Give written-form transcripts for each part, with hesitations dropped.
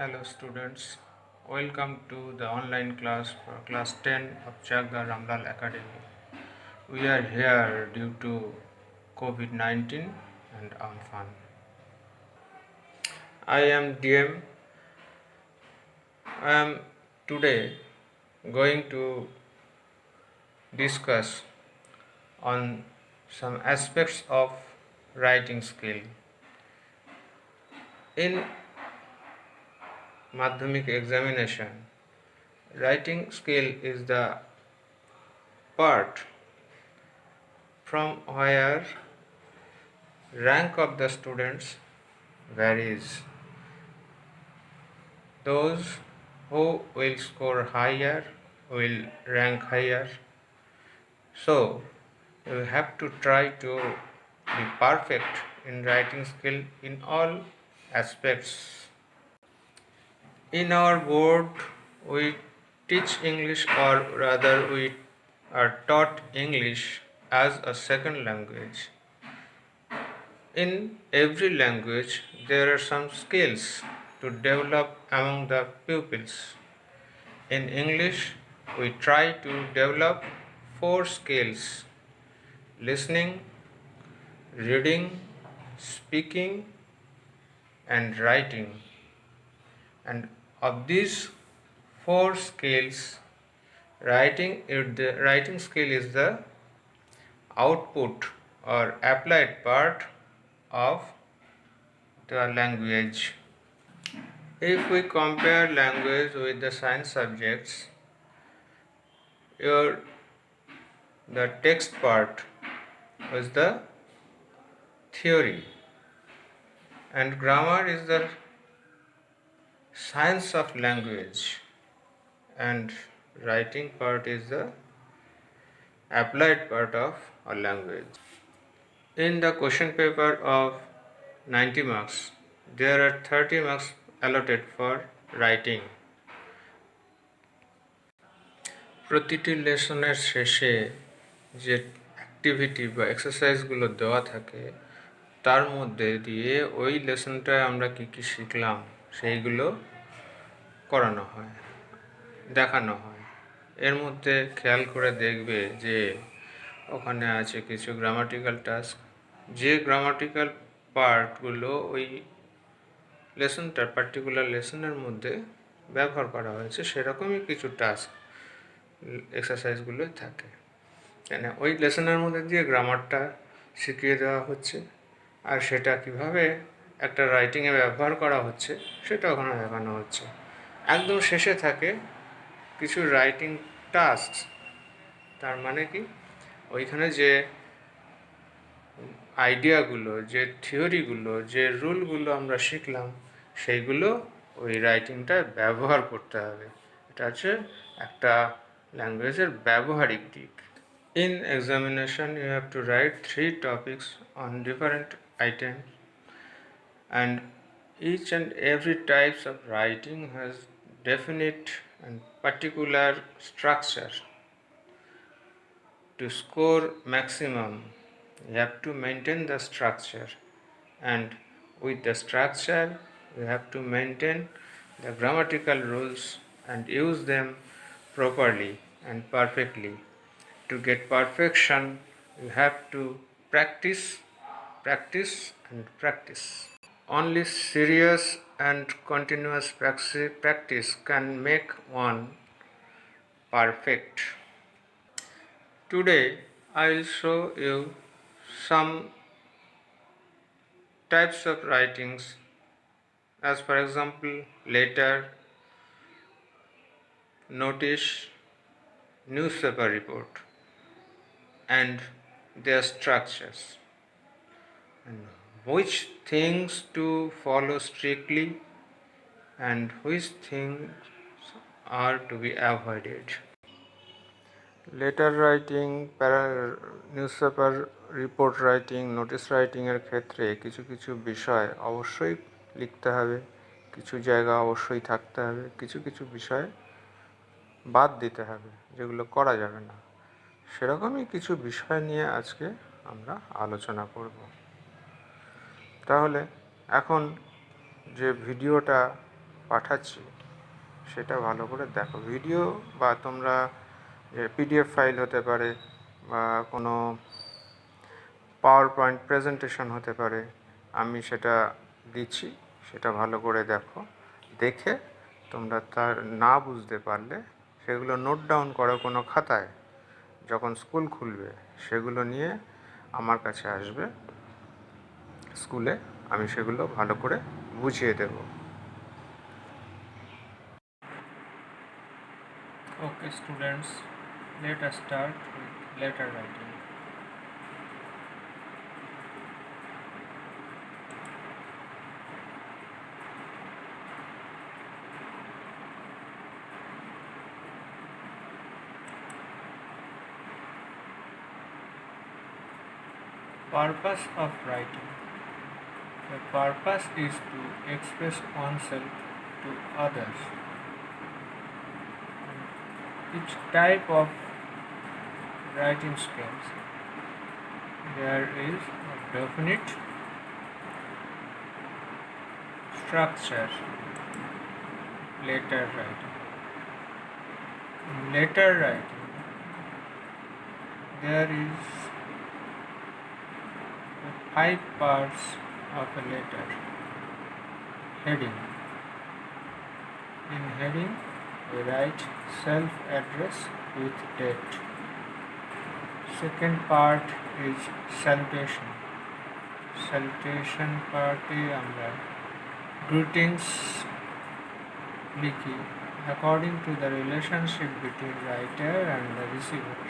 Hello students, welcome to the online class for class 10 of Chagda Ramlal Academy. We are here due to COVID-19 and Amphan. I am DM. I am today going to discuss on some aspects of writing skill. In Madhyamik examination, writing skill is the part from where rank of the students varies. Those who will score higher will rank higher. So you have to try to be perfect in writing skill in all aspects. In our board, we teach English, or rather, we are taught English as a second language. In every language, there are some skills to develop among the pupils. In English, we try to develop four skills: listening, reading, speaking, and writing. And of these four skills, writing skill is the output or applied part of the language. If we compare language with the science subjects, your the text part is the theory, and grammar is the science of language, and writing part is the applied part of a language. In the question paper of 90 marks, there are 30 marks allotted for writing. প্রতিটি লেসনের শেষে যে activity বা এক্সারসাইজগুলো দেওয়া থাকে, তার মধ্যে দিয়ে ওই লেসনটায় আমরা কী কী শিখলাম সেইগুলো করানো হয়, দেখানো হয়। এর মধ্যে খেয়াল করে দেখবে যে ওখানে আছে কিছু গ্রামাটিক্যাল টাস্ক, যে গ্রামাটিক্যাল পার্টগুলো ওই লেসনটার পার্টিকুলার লেসনের মধ্যে ব্যবহার করা হয়েছে, সেরকমই কিছু টাস্ক এক্সারসাইজগুলো থাকে। কেন ওই লেসনের মধ্যে দিয়ে গ্রামারটা শিখিয়ে দেওয়া হচ্ছে, আর সেটা কিভাবে একটা রাইটিংয়ে ব্যবহার করা হচ্ছে সেটা ওখানে দেখানো হচ্ছে। একদম শেষে থাকে কিছু রাইটিং টাস্ক। তার মানে কি, ওইখানে যে আইডিয়াগুলো, যে থিওরিগুলো, যে রুলগুলো আমরা শিখলাম, সেইগুলো ওই রাইটিংটায় ব্যবহার করতে হবে। এটা হচ্ছে একটা ল্যাঙ্গুয়েজের ব্যবহারিক দিক। In examination, you have to write 3 topics on different items, and each and every types of writing has definite and particular structure. To score maximum, you have to maintain the structure, and with the structure you have to maintain the grammatical rules and use them properly and perfectly. To get perfection, you have to practice, practice, and practice. Only serious and continuous practice can make one perfect. Today, I will show you some types of writings, as for example, letter, notice, newspaper report, and their structures, and which things to follow strictly and which things are to be avoided. Letter writing, newspaper report writing, notice রাইটিংয়ের ক্ষেত্রে কিছু কিছু বিষয় অবশ্যই লিখতে হবে, কিছু জায়গা অবশ্যই থাকতে হবে, কিছু কিছু বিষয় বাদ দিতে হবে যেগুলো করা যাবে না। সেরকমই কিছু বিষয় নিয়ে আজকে আমরা আলোচনা করব। তাহলে এখন যে ভিডিওটা পাঠাচ্ছি সেটা ভালো করে দেখো। ভিডিও বা তোমরা পিডিএফ ফাইল হতে পারে বা কোনো পাওয়ার পয়েন্ট প্রেজেন্টেশন হতে পারে, আমি সেটা দিচ্ছি, সেটা ভালো করে দেখো। দেখে তোমরা তার না বুঝতে পারলে সেগুলো নোট ডাউন করো কোনো খাতায়, যখন স্কুল খুলবে সেগুলো নিয়ে আমার কাছে আসবে স্কুলে, আমি সেগুলো ভালো করে বুঝিয়ে দেব। Okay, students, let us start with letter writing. Purpose of writing. The purpose is to express oneself to others. Each type of writing skills, there is a definite structure. Letter writing. In letter writing, there is 5 parts of a letter. Heading. In heading, we write self-address with date. Second part is salutation. Salutation part আমরা greetings লিখি according to the relationship between writer and the receiver.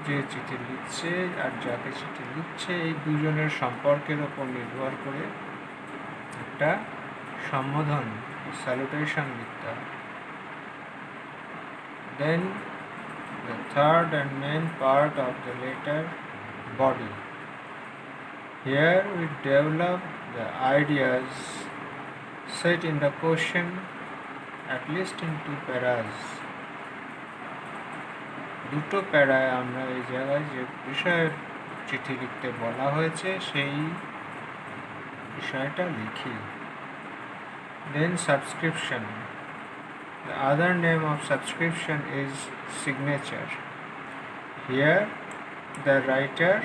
যে চিঠি লিখছে আর যাকে চিঠি লিখছে এই দুজনের সম্পর্কের ওপর নির্ভর করে একটা সম্বোধন salutation লিখতে হয়। Then the third and main part of the letter, body. Here we develop the ideas set in the question at least in 2 paras. দুটো প্যারায় আমরা এই জায়গায় যে বিষয়ে চিঠি লিখতে বলা হয়েছে সেই বিষয়টা লিখি। Then subscription. The other name of subscription is signature. Here the writer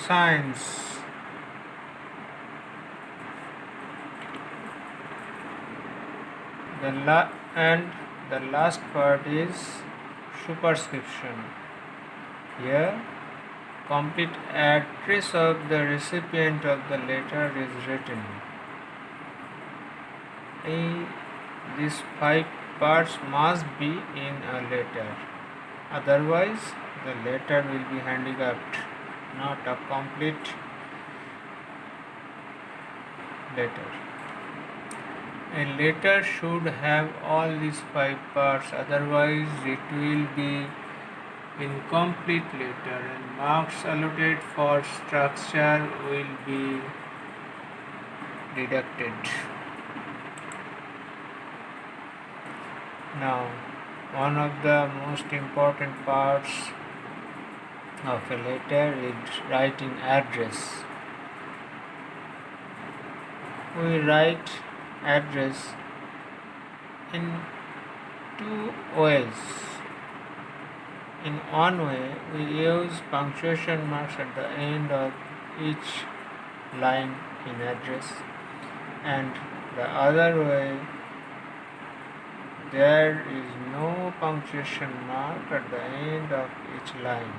signs and the last part is superscription. Here complete address of the recipient of the letter is written. These 5 parts must be in a letter, otherwise the letter will be handicapped, not a complete letter. A letter should have all these 5 parts, otherwise it will be incomplete letter and marks allotted for structure will be deducted. Now, one of the most important parts of a letter is writing address. We write address in 2 ways. In one way, we use punctuation marks at the end of each line in address, and the other way, there is no punctuation mark at the end of each line.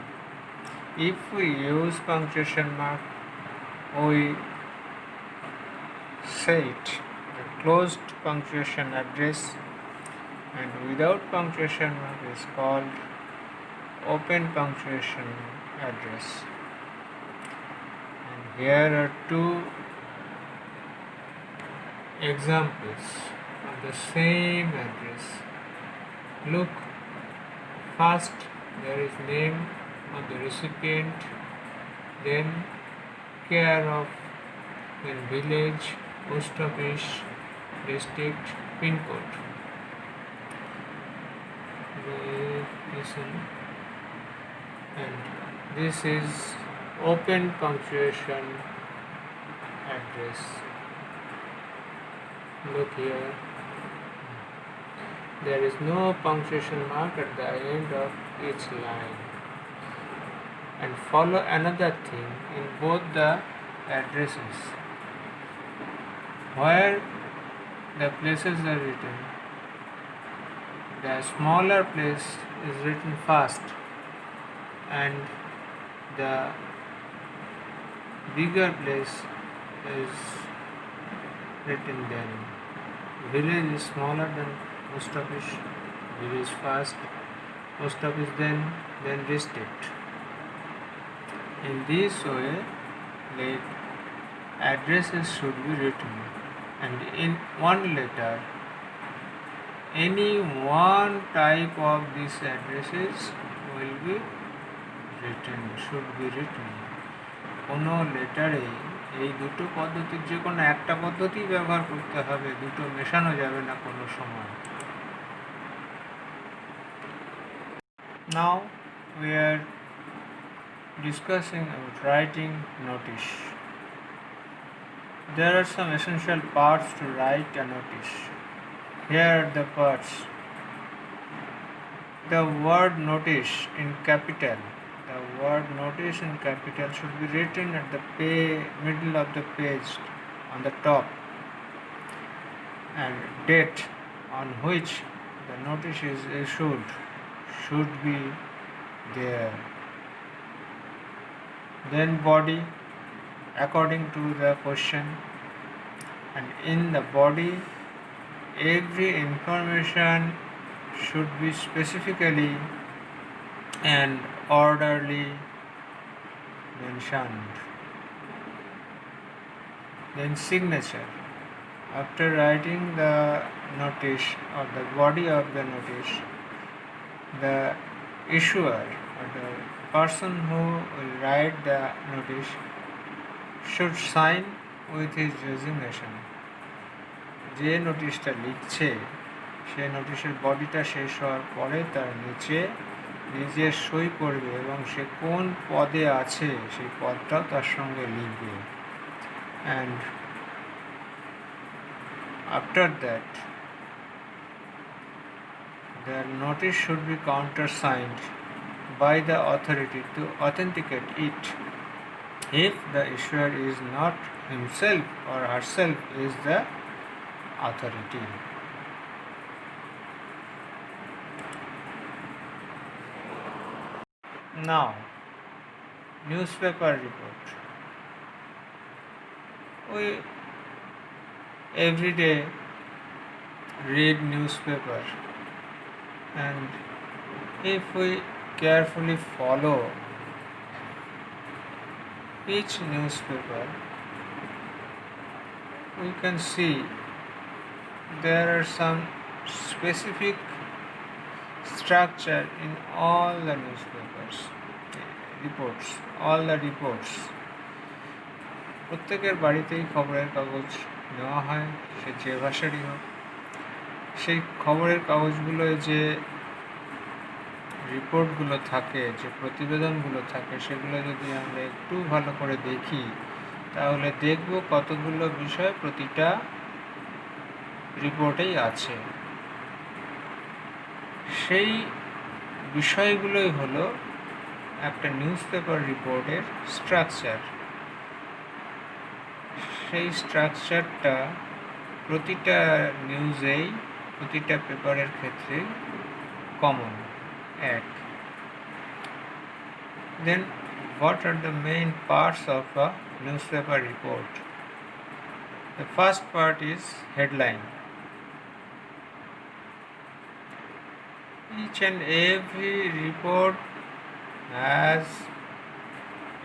If we use punctuation mark, we say it a closed punctuation address, and without punctuation mark is called open punctuation address. And here are 2 examples of the same address. Look, first there is name of the recipient, then care of, then village, post office, district, pin code. Listen. And this is open punctuation address. Look here. There is no punctuation mark at the end of each line. And follow another thing in both the addresses. Where the places are written, the smaller place is written first and the bigger place is written then. Village is smaller than post office. Village first, post office then district. In this way, like addresses should be written, and in one letter, any one type of these addresses will be written, should be written. কোনো লেটারে এই দুটো পদ্ধতির যে কোনো একটা পদ্ধতি ব্যবহার করতে হবে, দুটো মেশানো যাবে না কোনো সময়। Now we are discussing about writing notice. There are some essential parts to write a notice. Here are the parts. The word notice in capital. The word notice in capital should be written at the middle of the page on the top, and date on which the notice is issued should be there. Then body according to the question, and in the body every information should be specifically and orderly mentioned. Then signature. After writing the notice or the body of the notice, the issuer or the person who will write the notice should sign with his resignation. যে নোটিশটা লিখছে সে নোটিশের বডিটা শেষ হওয়ার পরে তার নিচে নিজের সই করবে এবং সে কোন পদে আছে সেই পদটাও তার সঙ্গে লিখবে। And after that the notice should be countersigned by the authority to authenticate it if the issuer is not himself or herself is the authority. Now, newspaper report. We every day read newspaper, and if we carefully follow each newspaper, we can see there are some specific structure in all the newspapers, all the reports. প্রত্যেকের বাড়িতেই খবরের কাগজ নেওয়া হয়, সে যে ভাষারই হোক। সেই খবরের কাগজগুলোয় যে রিপোর্টগুলো থাকে, যে প্রতিবেদনগুলো থাকে, সেগুলো যদি আমরা একটু ভালো করে দেখি তাহলে দেখব কতগুলো বিষয় প্রতিটা রিপোর্টেই আছে। সেই বিষয়গুলোই হলো একটা নিউজপেপার রিপোর্টের স্ট্রাকচার। সেই স্ট্রাকচারটা প্রতিটা নিউজেই, প্রতিটা পেপারের ক্ষেত্রে কমন এক। Then what are the main parts of a newspaper report? The first part is headline. Each and every report has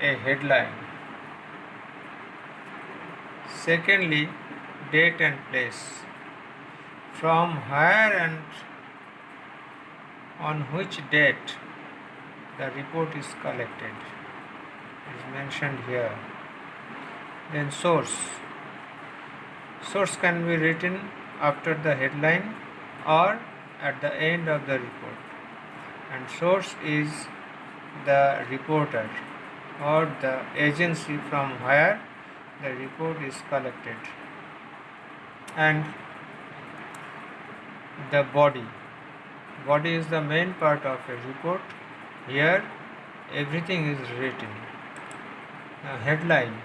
a headline. Secondly, date and place. From where and on which date the report is collected is mentioned here. Then source. Source can be written after the headline or at the end of the report, and source is the reporter or the agency from where the report is collected. And the body. Body is the main part of a report. Here everything is written. Headline.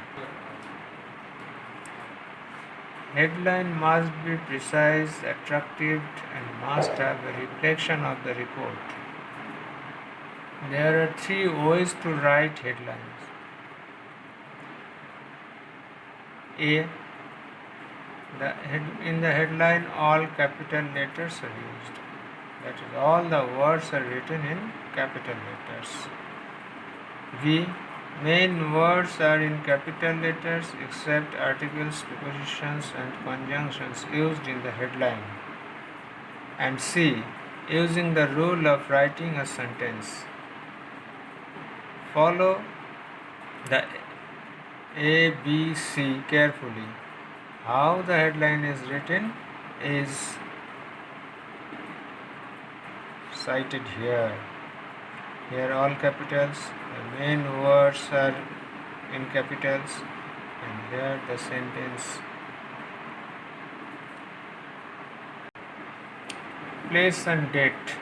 Headline must be precise, attractive, and must have a reflection of the report. There are 3 ways to write headlines. A. In the headline, all capital letters are used. That is, all the words are written in capital letters. B. Main words are in capital letters except articles, prepositions, and conjunctions used in the headline. And C. Using the rule of writing a sentence. Follow the A, B, C carefully. How the headline is written is cited here. Here all capitals, the main words are in capitals, and here the sentence. Place and date.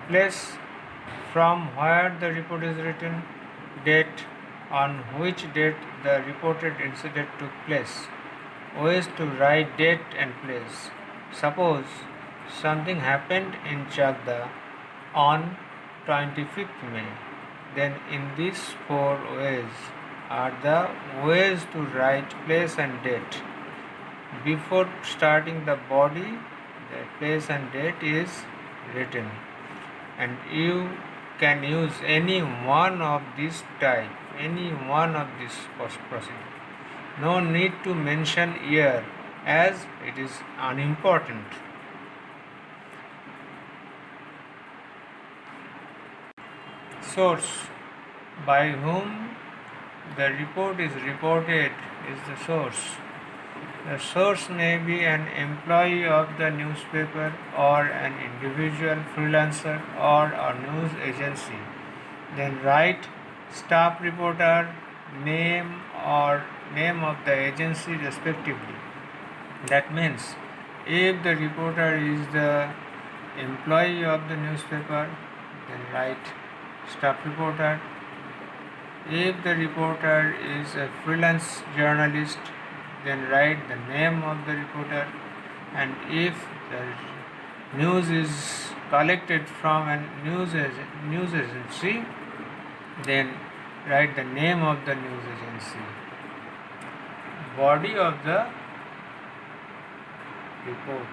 Place, from where the report is written. Date, on which date the reported incident took place. Ways to write date and place. Suppose something happened in Chagda on 25th May. Then in these 4 ways are the ways to write place and date. Before starting the body, the place and date is written, and you can use any one of these type, any one of this procedure. No need to mention year as it is unimportant. Source, by whom the report is reported, is the source. The source may be an employee of the newspaper or an individual freelancer or a news agency. Then write staff reporter, name or name of the agency respectively. That means if the reporter is the employee of the newspaper, then write staff reporter. If the reporter is a freelance journalist, then write the name of the reporter. And if the news is collected from a news agency, then write the name of the news agency. Body of the report.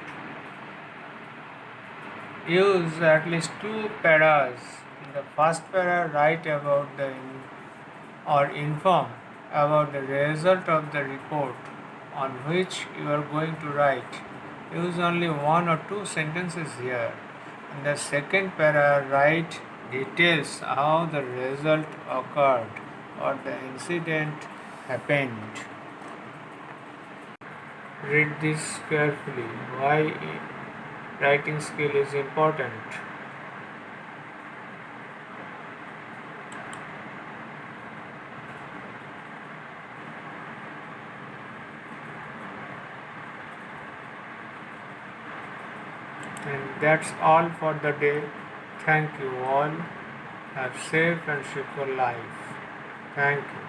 Use at least 2 paras. In the first para, write about or inform about the result of the report on which you are going to write. Use only 1 or 2 sentences here. In the second para, write details how the result occurred or the incident happened. Read this carefully. Why writing skill is important. And that's all for the day. Thank you all. Have safe and secure life. Thank you.